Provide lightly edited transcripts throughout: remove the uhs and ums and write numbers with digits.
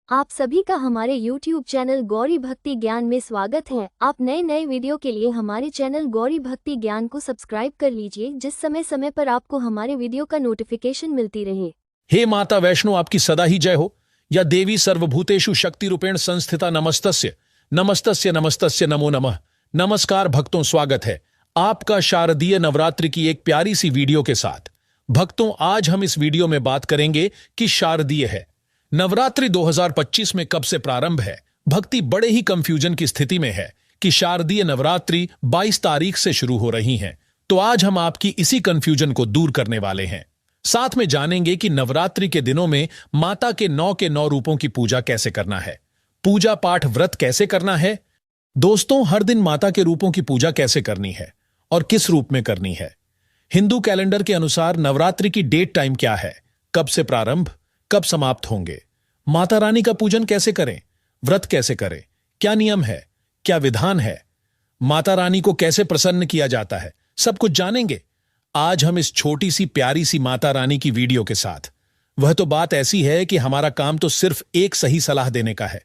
आप सभी का हमारे YouTube चैनल गौरी भक्ति ज्ञान में स्वागत है। आप नए नए वीडियो के लिए हमारे चैनल गौरी भक्ति ज्ञान को सब्सक्राइब कर लीजिए, जिस समय समय पर आपको हमारे वीडियो का नोटिफिकेशन मिलती रहे। हे माता वैष्णो, आपकी सदा ही जय हो। या देवी सर्वभूतेषु शक्ति रूपेण संस्थिता नमस्तस्य नमस्तस्य नमस्तस्य नमो नमः। नमस्कार भक्तों, स्वागत है आपका शारदीय नवरात्रि की एक प्यारी सी वीडियो के साथ। भक्तों, आज हम इस वीडियो में बात करेंगे कि शारदीय है नवरात्रि 2025 में कब से प्रारंभ है। भक्ति बड़े ही कंफ्यूजन की स्थिति में है कि शारदीय नवरात्रि 22 तारीख से शुरू हो रही हैं। तो आज हम आपकी इसी कंफ्यूजन को दूर करने वाले हैं। साथ में जानेंगे कि नवरात्रि के दिनों में माता के 9 रूपों की पूजा कैसे करना है, पूजा पाठ व्रत कैसे करना है। दोस्तों, हर दिन माता के रूपों की पूजा कैसे करनी है और किस रूप में करनी है। हिंदू कैलेंडर के अनुसार नवरात्रि की डेट टाइम क्या है, कब से प्रारंभ, कब समाप्त होंगे, माता रानी का पूजन कैसे करें, व्रत कैसे करें, क्या नियम है, क्या विधान है, माता रानी को कैसे प्रसन्न किया जाता है, सब कुछ जानेंगे आज हम इस छोटी सी प्यारी सी माता रानी की वीडियो के साथ। वह तो बात ऐसी है कि हमारा काम तो सिर्फ एक सही सलाह देने का है।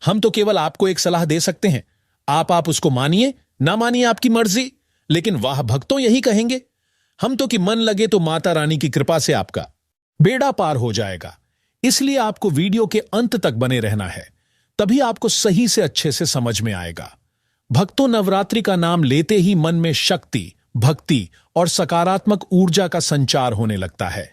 हम तो केवल आपको एक सलाह दे सकते हैं, आप उसको मानिए ना मानिए आपकी मर्जी, लेकिन वाह भक्तों यही कहेंगे हम तो कि मन लगे तो माता रानी की कृपा से आपका बेड़ा पार हो जाएगा। इसलिए आपको वीडियो के अंत तक बने रहना है, तभी आपको सही से अच्छे से समझ में आएगा। भक्तों, नवरात्रि का नाम लेते ही मन में शक्ति, भक्ति और सकारात्मक ऊर्जा का संचार होने लगता है।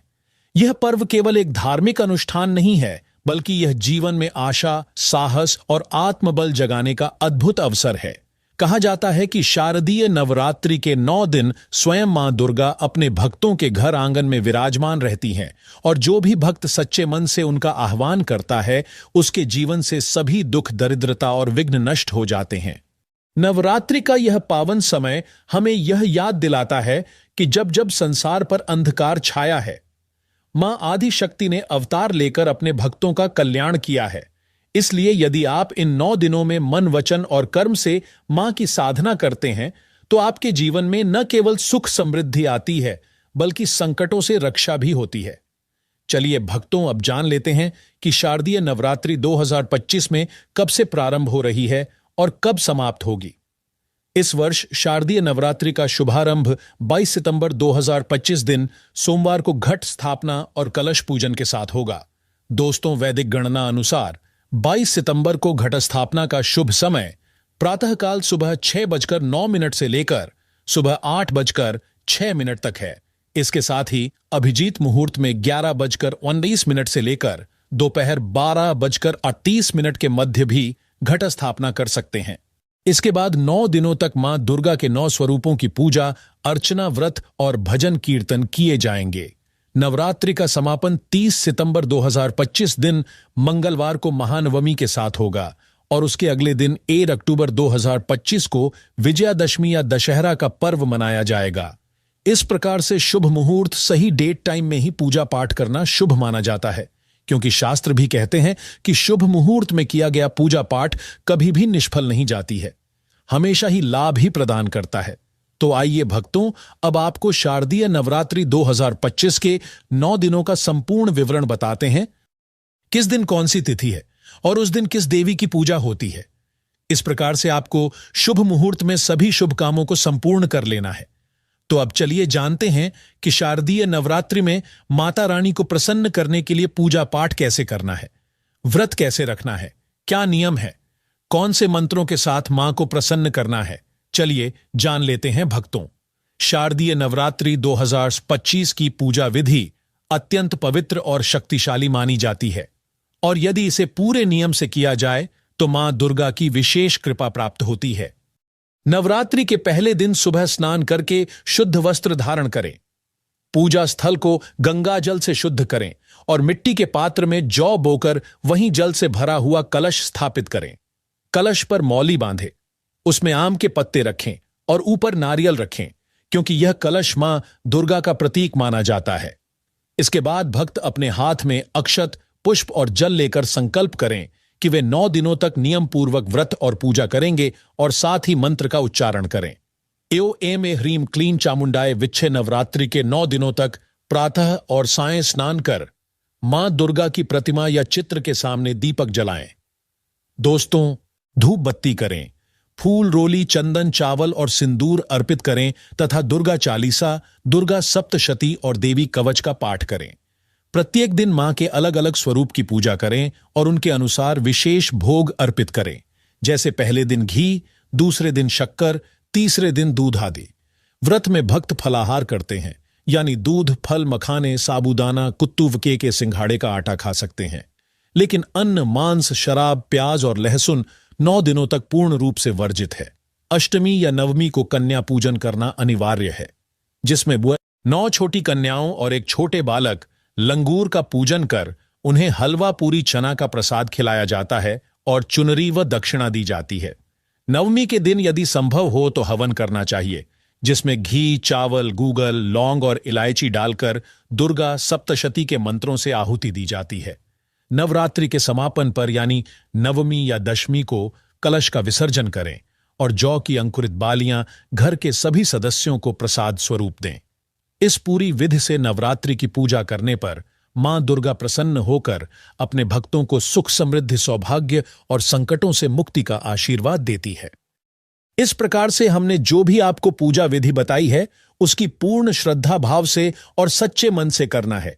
यह पर्व केवल एक धार्मिक अनुष्ठान नहीं है, बल्कि यह जीवन में आशा, साहस और आत्मबल जगाने का अद्भुत अवसर है। कहा जाता है कि शारदीय नवरात्रि के 9 दिन स्वयं मां दुर्गा अपने भक्तों के घर आंगन में विराजमान रहती हैं, और जो भी भक्त सच्चे मन से उनका आह्वान करता है, उसके जीवन से सभी दुख, दरिद्रता और विघ्न नष्ट हो जाते हैं। नवरात्रि का यह पावन समय हमें यह याद दिलाता है कि जब जब संसार पर अंधकार छाया है, मां आदि शक्ति ने अवतार लेकर अपने भक्तों का कल्याण किया है। इसलिए यदि आप इन 9 दिनों में मन, वचन और कर्म से मां की साधना करते हैं, तो आपके जीवन में न केवल सुख समृद्धि आती है, बल्कि संकटों से रक्षा भी होती है। चलिए भक्तों, अब जान लेते हैं कि शारदीय नवरात्रि 2025 में कब से प्रारंभ हो रही है और कब समाप्त होगी। इस वर्ष शारदीय नवरात्रि का शुभारंभ 22 सितंबर 2025 दिन सोमवार को घट स्थापना और कलश पूजन के साथ होगा। दोस्तों, वैदिक गणना अनुसार 22 सितंबर को घट स्थापना का शुभ समय प्रातःकाल सुबह 6:09 से लेकर सुबह 8:06 तक है। इसके साथ ही अभिजीत मुहूर्त में 11:19 से लेकर दोपहर 12:38 के मध्य भी घट स्थापना कर सकते हैं। इसके बाद 9 दिनों तक मां दुर्गा के 9 स्वरूपों की पूजा, अर्चना, व्रत और भजन कीर्तन किए जाएंगे। नवरात्रि का समापन 30 सितंबर 2025 दिन मंगलवार को महानवमी के साथ होगा, और उसके अगले दिन 1 अक्टूबर 2025 को विजयादशमी या दशहरा का पर्व मनाया जाएगा। इस प्रकार से शुभ मुहूर्त, सही डेट टाइम में ही पूजा पाठ करना शुभ माना जाता है, क्योंकि शास्त्र भी कहते हैं कि शुभ मुहूर्त में किया गया पूजा पाठ कभी भी निष्फल नहीं जाती है, हमेशा ही लाभ ही प्रदान करता है। तो आइए भक्तों, अब आपको शारदीय नवरात्रि 2025 के 9 दिनों का संपूर्ण विवरण बताते हैं। किस दिन कौन सी तिथि है और उस दिन किस देवी की पूजा होती है। इस प्रकार से आपको शुभ मुहूर्त में सभी शुभ कामों को संपूर्ण कर लेना है। तो अब चलिए जानते हैं कि शारदीय नवरात्रि में माता रानी को प्रसन्न करने के लिए पूजा पाठ कैसे करना है, व्रत कैसे रखना है, क्या नियम है, कौन से मंत्रों के साथ मां को प्रसन्न करना है। चलिए जान लेते हैं भक्तों। शारदीय नवरात्रि 2025 की पूजा विधि अत्यंत पवित्र और शक्तिशाली मानी जाती है, और यदि इसे पूरे नियम से किया जाए तो मां दुर्गा की विशेष कृपा प्राप्त होती है। नवरात्रि के पहले दिन सुबह स्नान करके शुद्ध वस्त्र धारण करें, पूजा स्थल को गंगा जल से शुद्ध करें और मिट्टी के पात्र में जौ बोकर वहीं जल से भरा हुआ कलश स्थापित करें। कलश पर मौली बांधे, उसमें आम के पत्ते रखें और ऊपर नारियल रखें, क्योंकि यह कलश मां दुर्गा का प्रतीक माना जाता है। इसके बाद भक्त अपने हाथ में अक्षत, पुष्प और जल लेकर संकल्प करें कि वे 9 दिनों तक नियम पूर्वक व्रत और पूजा करेंगे, और साथ ही मंत्र का उच्चारण करें। एओ एम ए ह्रीम क्लीन चामुंडाय विच्छे नवरात्रि के 9 दिनों तक प्रातः और सायं स्नान कर मां दुर्गा की प्रतिमा या चित्र के सामने दीपक जलाएं। दोस्तों, धूप बत्ती करें, फूल, रोली, चंदन, चावल और सिंदूर अर्पित करें तथा दुर्गा चालीसा, दुर्गा सप्तशती और देवी कवच का पाठ करें। प्रत्येक दिन मां के अलग अलग स्वरूप की पूजा करें और उनके अनुसार विशेष भोग अर्पित करें, जैसे पहले दिन घी, दूसरे दिन शक्कर, तीसरे दिन दूध आदि। व्रत में भक्त फलाहार करते हैं, यानी दूध, फल, मखाने, साबूदाना, कुत्तुवके के सिंघाड़े का आटा खा सकते हैं। लेकिन अन्न, मांस, शराब, प्याज और लहसुन 9 दिनों तक पूर्ण रूप से वर्जित है। अष्टमी या नवमी को कन्या पूजन करना अनिवार्य है, जिसमें 9 छोटी कन्याओं और एक छोटे बालक लंगूर का पूजन कर उन्हें हलवा, पूरी, चना का प्रसाद खिलाया जाता है और चुनरी व दक्षिणा दी जाती है। नवमी के दिन यदि संभव हो तो हवन करना चाहिए, जिसमें घी, चावल, गूगल, लौंग और इलायची डालकर दुर्गा सप्तशती के मंत्रों से आहुति दी जाती है। नवरात्रि के समापन पर यानी नवमी या दशमी को कलश का विसर्जन करें और जौ की अंकुरित बालियां घर के सभी सदस्यों को प्रसाद स्वरूप दें। इस पूरी विधि से नवरात्रि की पूजा करने पर मां दुर्गा प्रसन्न होकर अपने भक्तों को सुख, समृद्धि, सौभाग्य और संकटों से मुक्ति का आशीर्वाद देती है। इस प्रकार से हमने जो भी आपको पूजा विधि बताई है, उसकी पूर्ण श्रद्धा भाव से और सच्चे मन से करना है।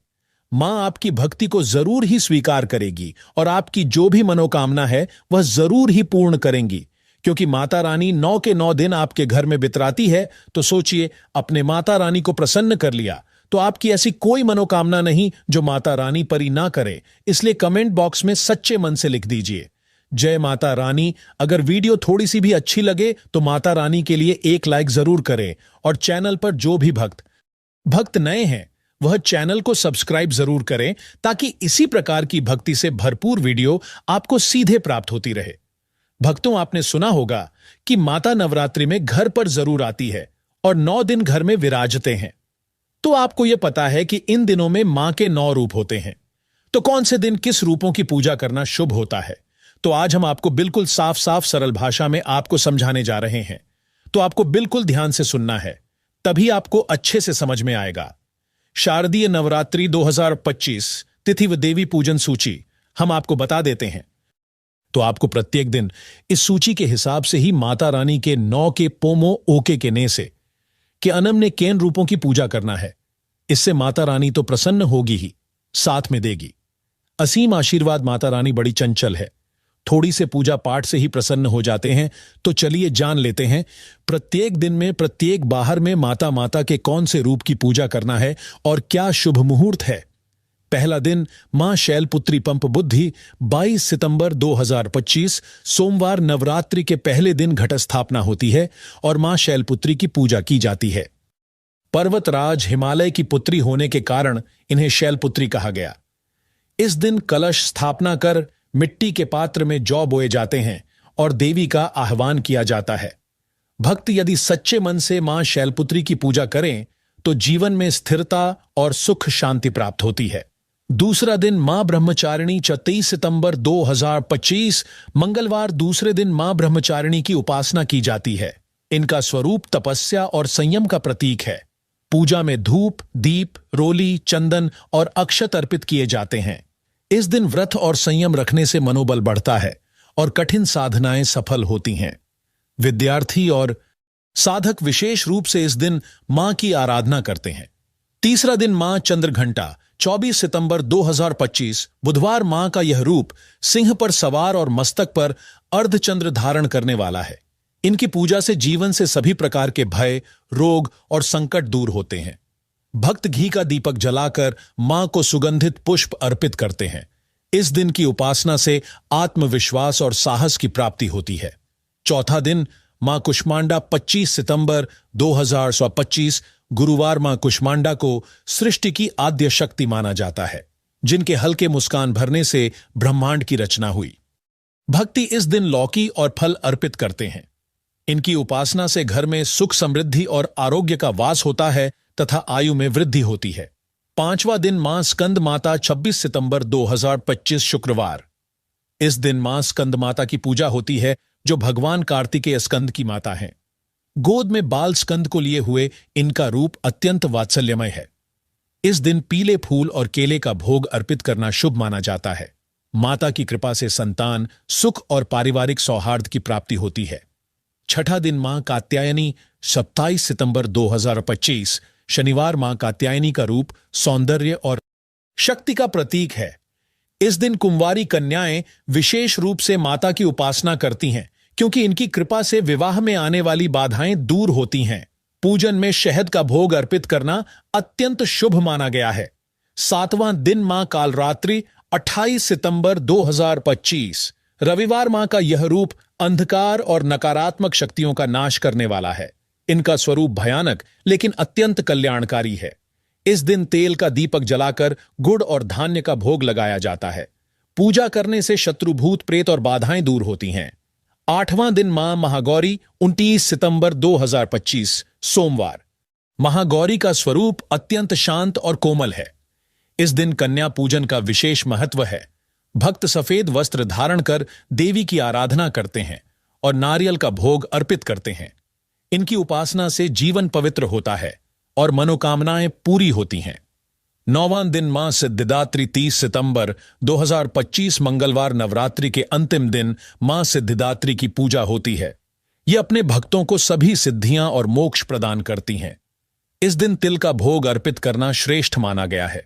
मां आपकी भक्ति को जरूर ही स्वीकार करेगी और आपकी जो भी मनोकामना है वह जरूर ही पूर्ण करेंगी, क्योंकि माता रानी 9 के 9 दिन आपके घर में बितराती है। तो सोचिए, अपने माता रानी को प्रसन्न कर लिया तो आपकी ऐसी कोई मनोकामना नहीं जो माता रानी परी ना करे। इसलिए कमेंट बॉक्स में सच्चे मन से लिख दीजिए, जय माता रानी। अगर वीडियो थोड़ी सी भी अच्छी लगे तो माता रानी के लिए एक लाइक जरूर करें और चैनल पर जो भी भक्त नए हैं वह चैनल को सब्सक्राइब जरूर करें, ताकि इसी प्रकार की भक्ति से भरपूर वीडियो आपको सीधे प्राप्त होती रहे। भक्तों, आपने सुना होगा कि माता नवरात्रि में घर पर जरूर आती है और 9 दिन घर में विराजते हैं। तो आपको यह पता है कि इन दिनों में मां के 9 रूप होते हैं। तो कौन से दिन किस रूपों की पूजा करना शुभ होता है, तो आज हम आपको बिल्कुल साफ साफ सरल भाषा में आपको समझाने जा रहे हैं। तो आपको बिल्कुल ध्यान से सुनना है, तभी आपको अच्छे से समझ में आएगा। शारदीय नवरात्रि 2025 तिथि व देवी पूजन सूची हम आपको बता देते हैं। तो आपको प्रत्येक दिन इस सूची के हिसाब से ही माता रानी के 9 के पोमो ओके के ने से कि अनमने केन रूपों की पूजा करना है। इससे माता रानी तो प्रसन्न होगी ही, साथ में देगी असीम आशीर्वाद। माता रानी बड़ी चंचल है, थोड़ी से पूजा पाठ से ही प्रसन्न हो जाते हैं। तो चलिए जान लेते हैं प्रत्येक दिन में, प्रत्येक बाहर में माता के कौन से रूप की पूजा करना है और क्या शुभ मुहूर्त है। पहला दिन मां शैलपुत्री पंप बुद्धि 22 सितंबर 2025 सोमवार नवरात्रि के पहले दिन घट स्थापना होती है और मां शैलपुत्री की पूजा की जाती है। पर्वतराज हिमालय की पुत्री होने के कारण इन्हें शैलपुत्री कहा गया। इस दिन कलश स्थापना कर मिट्टी के पात्र में जौ बोए जाते हैं और देवी का आह्वान किया जाता है। भक्त यदि सच्चे मन से मां शैलपुत्री की पूजा करें तो जीवन में स्थिरता और सुख शांति प्राप्त होती है। दूसरा दिन मां ब्रह्मचारिणी 23 सितंबर 2025 मंगलवार दूसरे दिन मां ब्रह्मचारिणी की उपासना की जाती है। इनका स्वरूप तपस्या और संयम का प्रतीक है। पूजा में धूप, दीप, रोली, चंदन और अक्षत अर्पित किए जाते हैं। इस दिन व्रत और संयम रखने से मनोबल बढ़ता है और कठिन साधनाएं सफल होती हैं। विद्यार्थी और साधक विशेष रूप से इस दिन मां की आराधना करते हैं। तीसरा दिन मां चंद्रघंटा 24 सितंबर 2025 बुधवार मां का यह रूप सिंह पर सवार और मस्तक पर अर्धचंद्र धारण करने वाला है। इनकी पूजा से जीवन से सभी प्रकार के भय, रोग और संकट दूर होते हैं। भक्त घी का दीपक जलाकर मां को सुगंधित पुष्प अर्पित करते हैं। इस दिन की उपासना से आत्मविश्वास और साहस की प्राप्ति होती है। चौथा दिन मां कुष्मांडा 25 सितंबर 2025 गुरुवार मां कुष्मांडा को सृष्टि की आद्य शक्ति माना जाता है, जिनके हल्के मुस्कान भरने से ब्रह्मांड की रचना हुई। भक्ति इस दिन लौकी और फल अर्पित करते हैं। इनकी उपासना से घर में सुख, समृद्धि और आरोग्य का वास होता है तथा आयु में वृद्धि होती है। पांचवा दिन मां स्कंद माता 26 सितंबर 2025 शुक्रवार। इस दिन मां स्कंद माता की पूजा होती है, जो भगवान कार्तिकेय स्कंद की माता हैं। गोद में बाल स्कंद को लिए हुए इनका रूप अत्यंत वात्सल्यमय है। इस दिन पीले फूल और केले का भोग अर्पित करना शुभ माना जाता है। माता की कृपा से संतान, सुख और पारिवारिक सौहार्द की प्राप्ति होती है। छठा दिन मां कात्यायनी 27 सितंबर 2025 शनिवार मां कात्यायनी का रूप सौंदर्य और शक्ति का प्रतीक है। इस दिन कुंवारी कन्याएं विशेष रूप से माता की उपासना करती हैं, क्योंकि इनकी कृपा से विवाह में आने वाली बाधाएं दूर होती हैं। पूजन में शहद का भोग अर्पित करना अत्यंत शुभ माना गया है। सातवां दिन मां कालरात्रि 28 सितंबर 2025 रविवार मां का यह रूप अंधकार और नकारात्मक शक्तियों का नाश करने वाला है। इनका स्वरूप भयानक लेकिन अत्यंत कल्याणकारी है। इस दिन तेल का दीपक जलाकर गुड़ और धान्य का भोग लगाया जाता है। पूजा करने से शत्रुभूत प्रेत और बाधाएं दूर होती हैं। आठवां दिन मां महागौरी 29 सितंबर 2025 सोमवार। महागौरी का स्वरूप अत्यंत शांत और कोमल है। इस दिन कन्या पूजन का विशेष महत्व है। भक्त सफेद वस्त्र धारण कर देवी की आराधना करते हैं और नारियल का भोग अर्पित करते हैं। इनकी उपासना से जीवन पवित्र होता है और मनोकामनाएं पूरी होती हैं। नौवां दिन मां सिद्धिदात्री 30 सितंबर 2025 मंगलवार नवरात्रि के अंतिम दिन मां सिद्धिदात्री की पूजा होती है। ये अपने भक्तों को सभी सिद्धियां और मोक्ष प्रदान करती हैं। इस दिन तिल का भोग अर्पित करना श्रेष्ठ माना गया है।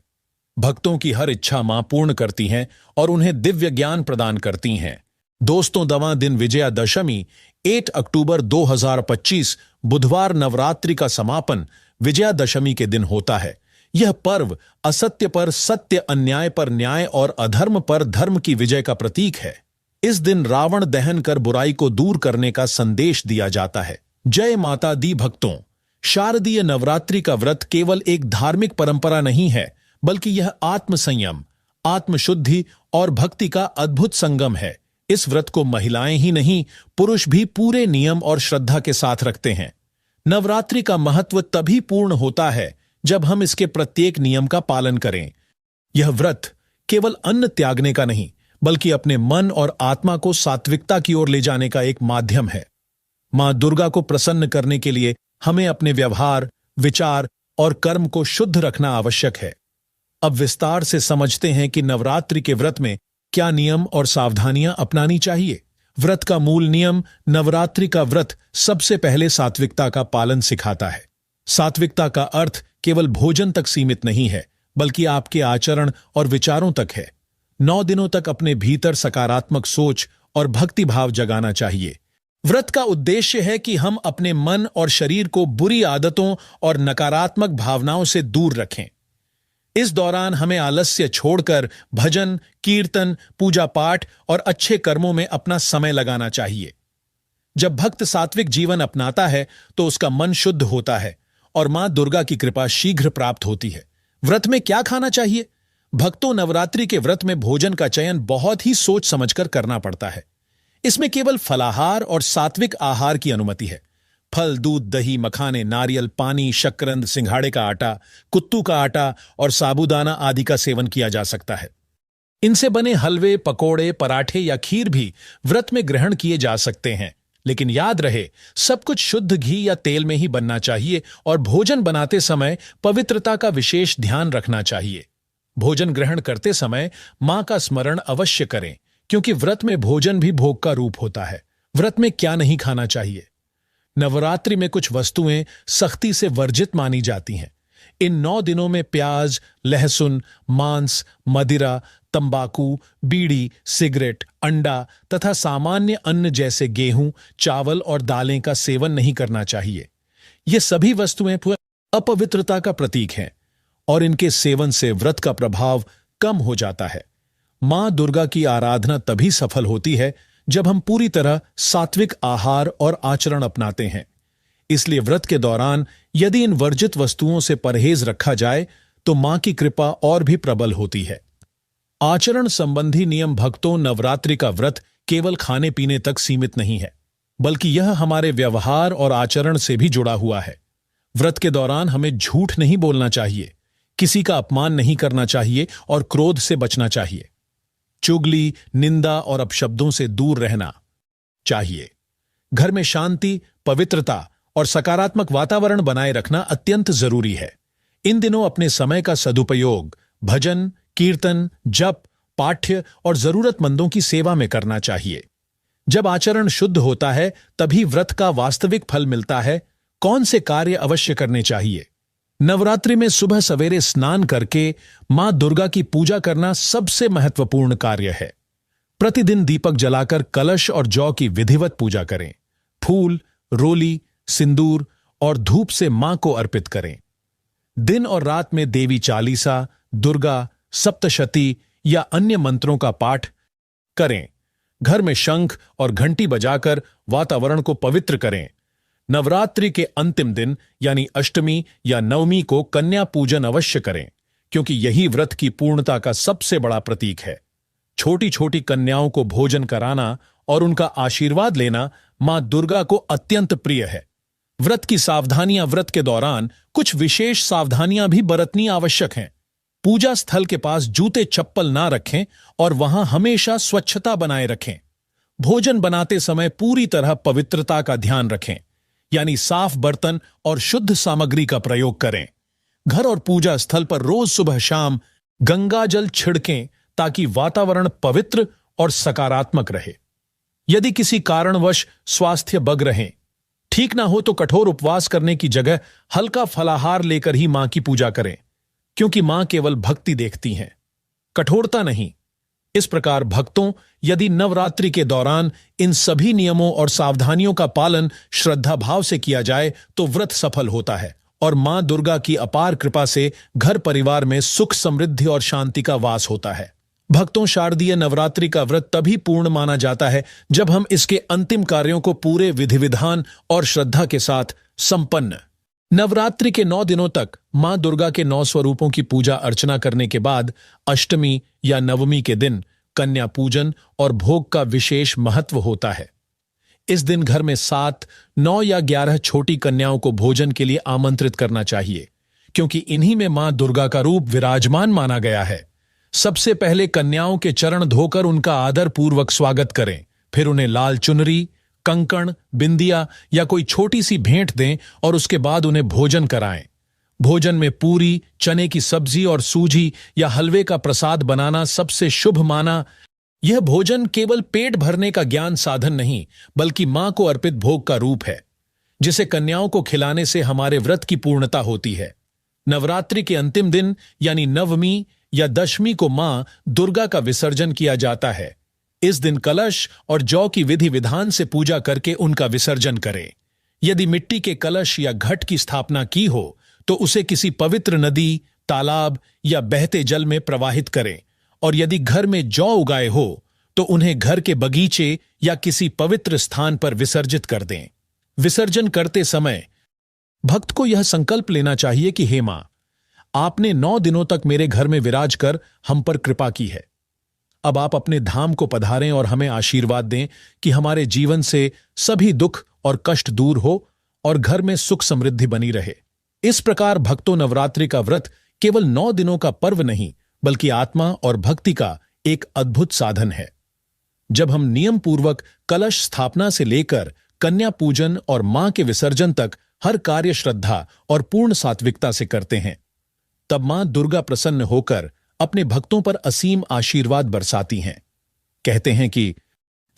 भक्तों की हर इच्छा मां पूर्ण करती हैं और उन्हें दिव्य ज्ञान प्रदान करती हैं। दोस्तों, दवां दिन विजयादशमी 8 अक्टूबर 2025 बुधवार नवरात्रि का समापन विजयादशमी के दिन होता है। यह पर्व असत्य पर सत्य, अन्याय पर न्याय और अधर्म पर धर्म की विजय का प्रतीक है। इस दिन रावण दहन कर बुराई को दूर करने का संदेश दिया जाता है। जय माता दी भक्तों, शारदीय नवरात्रि का व्रत केवल एक धार्मिक परंपरा नहीं है, बल्कि यह आत्मसंयम, आत्मशुद्धि और भक्ति का अद्भुत संगम है। इस व्रत को महिलाएं ही नहीं, पुरुष भी पूरे नियम और श्रद्धा के साथ रखते हैं। नवरात्रि का महत्व तभी पूर्ण होता है जब हम इसके प्रत्येक नियम का पालन करें। यह व्रत केवल अन्न त्यागने का नहीं, बल्कि अपने मन और आत्मा को सात्विकता की ओर ले जाने का एक माध्यम है। मां दुर्गा को प्रसन्न करने के लिए हमें अपने व्यवहार, विचार और कर्म को शुद्ध रखना आवश्यक है। अब विस्तार से समझते हैं कि नवरात्रि के व्रत में क्या नियम और सावधानियां अपनानी चाहिए। व्रत का मूल नियम नवरात्रि का व्रत सबसे पहले सात्विकता का पालन सिखाता है। सात्विकता का अर्थ केवल भोजन तक सीमित नहीं है, बल्कि आपके आचरण और विचारों तक है। 9 दिनों तक अपने भीतर सकारात्मक सोच और भक्ति भाव जगाना चाहिए। व्रत का उद्देश्य है कि हम अपने मन और शरीर को बुरी आदतों और नकारात्मक भावनाओं से दूर रखें। इस दौरान हमें आलस्य छोड़कर भजन, कीर्तन, पूजा पाठ और अच्छे कर्मों में अपना समय लगाना चाहिए। जब भक्त सात्विक जीवन अपनाता है तो उसका मन शुद्ध होता है और मां दुर्गा की कृपा शीघ्र प्राप्त होती है। व्रत में क्या खाना चाहिए? भक्तों, नवरात्रि के व्रत में भोजन का चयन बहुत ही सोच समझकर करना पड़ता है। इसमें केवल फलाहार और सात्विक आहार की अनुमति है। फल, दूध, दही, मखाने, नारियल, पानी, शक्करंद, सिंघाड़े का आटा, कुत्तू का आटा और साबूदाना आदि का सेवन किया जा सकता है। इनसे बने हलवे, पकोड़े, पराठे या खीर भी व्रत में ग्रहण किए जा सकते हैं। लेकिन याद रहे, सब कुछ शुद्ध घी या तेल में ही बनना चाहिए और भोजन बनाते समय पवित्रता का विशेष ध्यान रखना चाहिए। भोजन ग्रहण करते समय मां का स्मरण अवश्य करें, क्योंकि व्रत में भोजन भी भोग का रूप होता है। व्रत में क्या नहीं खाना चाहिए? नवरात्रि में कुछ वस्तुएं सख्ती से वर्जित मानी जाती हैं। इन 9 दिनों में प्याज, लहसुन, मांस, मदिरा, तंबाकू, बीड़ी, सिगरेट, अंडा तथा सामान्य अन्न जैसे गेहूं, चावल और दालें का सेवन नहीं करना चाहिए। ये सभी वस्तुएं अपवित्रता का प्रतीक हैं और इनके सेवन से व्रत का प्रभाव कम हो जाता है। मां दुर्गा की आराधना तभी सफल होती है जब हम पूरी तरह सात्विक आहार और आचरण अपनाते हैं। इसलिए व्रत के दौरान यदि इन वर्जित वस्तुओं से परहेज रखा जाए तो मां की कृपा और भी प्रबल होती है। आचरण संबंधी नियम भक्तों, नवरात्रि का व्रत केवल खाने पीने तक सीमित नहीं है, बल्कि यह हमारे व्यवहार और आचरण से भी जुड़ा हुआ है। व्रत के दौरान हमें झूठ नहीं बोलना चाहिए, किसी का अपमान नहीं करना चाहिए और क्रोध से बचना चाहिए। चुगली, निंदा और अपशब्दों से दूर रहना चाहिए। घर में शांति, पवित्रता और सकारात्मक वातावरण बनाए रखना अत्यंत जरूरी है। इन दिनों अपने समय का सदुपयोग भजन, कीर्तन, जप, पाठ्य और जरूरतमंदों की सेवा में करना चाहिए। जब आचरण शुद्ध होता है तभी व्रत का वास्तविक फल मिलता है। कौन से कार्य अवश्य करने चाहिए? नवरात्रि में सुबह सवेरे स्नान करके मां दुर्गा की पूजा करना सबसे महत्वपूर्ण कार्य है। प्रतिदिन दीपक जलाकर कलश और जौ की विधिवत पूजा करें। फूल, रोली, सिंदूर और धूप से मां को अर्पित करें। दिन और रात में देवी चालीसा, दुर्गा सप्तशती या अन्य मंत्रों का पाठ करें। घर में शंख और घंटी बजाकर वातावरण को पवित्र करें। नवरात्रि के अंतिम दिन यानी अष्टमी या नवमी को कन्या पूजन अवश्य करें, क्योंकि यही व्रत की पूर्णता का सबसे बड़ा प्रतीक है। छोटी छोटी कन्याओं को भोजन कराना और उनका आशीर्वाद लेना मां दुर्गा को अत्यंत प्रिय है। व्रत की सावधानियां: व्रत के दौरान कुछ विशेष सावधानियां भी बरतनी आवश्यक हैं। पूजा स्थल के पास जूते चप्पल ना रखें और वहां हमेशा स्वच्छता बनाए रखें। भोजन बनाते समय पूरी तरह पवित्रता का ध्यान रखें, यानी साफ बर्तन और शुद्ध सामग्री का प्रयोग करें। घर और पूजा स्थल पर रोज सुबह शाम गंगा जल छिड़कें ताकि वातावरण पवित्र और सकारात्मक रहे। यदि किसी कारणवश स्वास्थ्य बग रहें, ठीक ना हो तो कठोर उपवास करने की जगह हल्का फलाहार लेकर ही मां की पूजा करें, क्योंकि मां केवल भक्ति देखती हैं, कठोरता नहीं। इस प्रकार भक्तों, यदि नवरात्रि के दौरान इन सभी नियमों और सावधानियों का पालन श्रद्धा भाव से किया जाए तो व्रत सफल होता है और मां दुर्गा की अपार कृपा से घर परिवार में सुख, समृद्धि और शांति का वास होता है। भक्तों, शारदीय नवरात्रि का व्रत तभी पूर्ण माना जाता है जब हम इसके अंतिम कार्यों को पूरे विधि विधान और श्रद्धा के साथ संपन्न। नवरात्रि के 9 दिनों तक मां दुर्गा के 9 स्वरूपों की पूजा अर्चना करने के बाद अष्टमी या नवमी के दिन कन्या पूजन और भोग का विशेष महत्व होता है। इस दिन घर में 7, 9 या 11 छोटी कन्याओं को भोजन के लिए आमंत्रित करना चाहिए, क्योंकि इन्हीं में मां दुर्गा का रूप विराजमान माना गया है। सबसे पहले कन्याओं के चरण धोकर उनका आदर पूर्वक स्वागत करें। फिर उन्हें लाल चुनरी, कंकण, बिंदिया या कोई छोटी सी भेंट दें और उसके बाद उन्हें भोजन कराएं। भोजन में पूरी, चने की सब्जी और सूजी या हलवे का प्रसाद बनाना सबसे शुभ माना। यह भोजन केवल पेट भरने का ज्ञान साधन नहीं, बल्कि मां को अर्पित भोग का रूप है, जिसे कन्याओं को खिलाने से हमारे व्रत की पूर्णता होती है। नवरात्रि के अंतिम दिन यानी नवमी या दशमी को मां दुर्गा का विसर्जन किया जाता है। इस दिन कलश और जौ की विधि विधान से पूजा करके उनका विसर्जन करें। यदि मिट्टी के कलश या घट की स्थापना की हो तो उसे किसी पवित्र नदी, तालाब या बहते जल में प्रवाहित करें, और यदि घर में जौ उगाए हो तो उन्हें घर के बगीचे या किसी पवित्र स्थान पर विसर्जित कर दें। विसर्जन करते समय भक्त को यह संकल्प लेना चाहिए कि हे मां, आपने 9 दिनों तक मेरे घर में विराज कर हम पर कृपा की है। अब आप अपने धाम को पधारें और हमें आशीर्वाद दें कि हमारे जीवन से सभी दुख और कष्ट दूर हो और घर में सुख समृद्धि बनी रहे। इस प्रकार भक्तों, नवरात्रि का व्रत केवल 9 दिनों का पर्व नहीं, बल्कि आत्मा और भक्ति का एक अद्भुत साधन है। जब हम नियम पूर्वक कलश स्थापना से लेकर कन्या पूजन और मां के विसर्जन तक हर कार्य श्रद्धा और पूर्ण सात्विकता से करते हैं, तब मां दुर्गा प्रसन्न होकर अपने भक्तों पर असीम आशीर्वाद बरसाती हैं। कहते हैं कि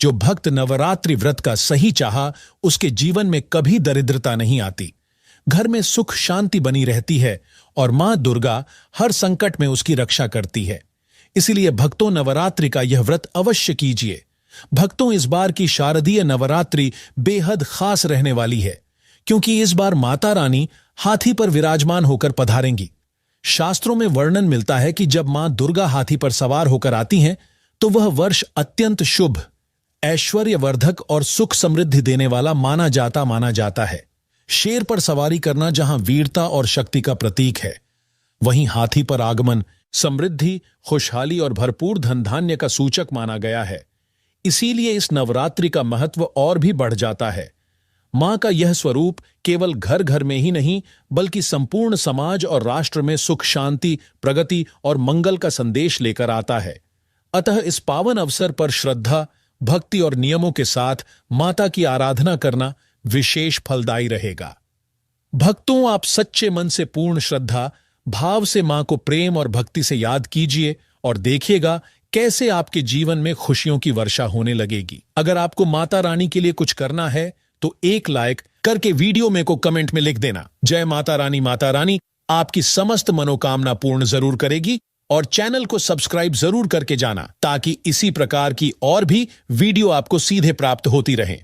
जो भक्त नवरात्रि व्रत का सही चाहा, उसके जीवन में कभी दरिद्रता नहीं आती, घर में सुख शांति बनी रहती है और मां दुर्गा हर संकट में उसकी रक्षा करती है। इसीलिए भक्तों, नवरात्रि का यह व्रत अवश्य कीजिए। भक्तों, इस बार की शारदीय नवरात्रि बेहद खास रहने वाली है, क्योंकि इस बार माता रानी हाथी पर विराजमान होकर पधारेंगी। शास्त्रों में वर्णन मिलता है कि जब मां दुर्गा हाथी पर सवार होकर आती हैं तो वह वर्ष अत्यंत शुभ, ऐश्वर्यवर्धक और सुख समृद्धि देने वाला माना जाता है। शेर पर सवारी करना जहां वीरता और शक्ति का प्रतीक है, वहीं हाथी पर आगमन समृद्धि, खुशहाली और भरपूर धन धान्य का सूचक माना गया है। इसीलिए इस नवरात्रि का महत्व और भी बढ़ जाता है। मां का यह स्वरूप केवल घर घर में ही नहीं, बल्कि संपूर्ण समाज और राष्ट्र में सुख शांति, प्रगति और मंगल का संदेश लेकर आता है। अतः इस पावन अवसर पर श्रद्धा, भक्ति और नियमों के साथ माता की आराधना करना विशेष फलदायी रहेगा। भक्तों, आप सच्चे मन से पूर्ण श्रद्धा, भाव से मां को प्रेम और भक्ति से याद कीजिए और देखिएगा कैसे आपके जीवन में खुशियों की वर्षा होने लगेगी। अगर आपको माता रानी के लिए कुछ करना है तो एक लाइक करके वीडियो में को कमेंट में लिख देना। जय माता रानी आपकी समस्त मनोकामना पूर्ण जरूर करेगी। और चैनल को सब्सक्राइब जरूर करके जाना ताकि इसी प्रकार की और भी वीडियो आपको सीधे प्राप्त होती रहे।